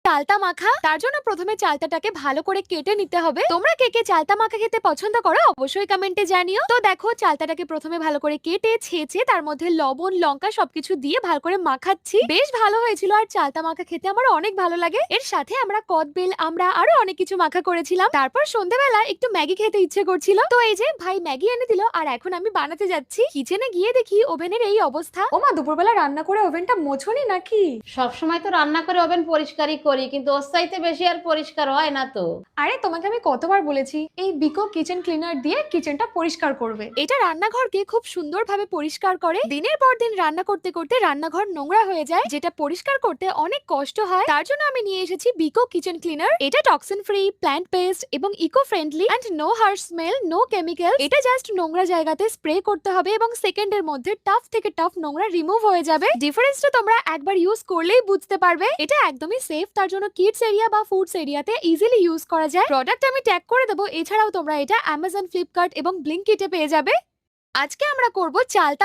চালতা মাখা। তার জন্য প্রথমে চালতাটাকে ভালো করে কেটে নিতে হবে। তোমরা কে কে চালতা মাখা খেতে পছন্দ করো অবশ্যই কমেন্টে জানিও। তো দেখো চালতাটাকে প্রথমে ভালো করে কেটে ছেঁচে তার মধ্যে লবণ লঙ্কা সবকিছু দিয়ে ভালো করে মাখাচ্ছি। বেশ ভালো হয়েছিল, আর চালতা মাখা খেতে আমার অনেক ভালো লাগে। এর সাথে আমরা কদবেল আমরা আরো অনেক কিছু মাখা করেছিলাম। তারপর সন্ধ্যাবেলা একটু ম্যাগি খেতে ইচ্ছে করছিল, তো এই যে ভাই ম্যাগি এনে দিল, আর এখন আমি বানাতে যাচ্ছি। কিচেনে গিয়ে দেখি ওভেনের এই অবস্থা। ওমা, দুপুরবেলা রান্না করে ওভেনটা মোছনি নাকি? সব সময় তো রান্না করে ওভেন পরিষ্কারই করি, কিন্তু ওর চাইতে বেশি আর পরিষ্কার হয় না তো। আরে তোমাকে আমি কতবার বলেছি এই বিকো কিচেন ক্লিনার দিয়ে কিচেনটা পরিষ্কার করবে। এটা রান্নাঘরকে খুব সুন্দরভাবে পরিষ্কার করে। দিনের পর দিন রান্না করতে করতে রান্নাঘর নোংরা হয়ে যায়, যেটা পরিষ্কার করতে অনেক কষ্ট হয়। তার জন্য আমি নিয়ে এসেছি বিকো কিচেন ক্লিনার। এটা টক্সিন ফ্রি, প্ল্যান্ট বেসড এবং eco friendly and no harsh smell, no chemical. এটা জাস্ট নোংরা জায়গাতে স্প্রে করতে হবে এবং সেকেন্ডের মধ্যে টাফ থেকে টাফ নোংরা রিমুভ হয়ে যাবে। ডিফারেন্সটা তোমরা একবার ইউজ করলেই বুঝতে পারবে। এটা একদমই সেফ, তার জন্য কিডস এরিয়া বা ফুডস এরিয়াতে ইজিলি ইউজ করা যায়। প্রোডাক্ট আমি ট্যাগ করে দেবো। এছাড়াও তোমরা এটা অ্যামাজন, ফ্লিপকার্ট এবং ব্লিঙ্কিটে পেয়ে যাবে। আজকে আমরা করব চালতা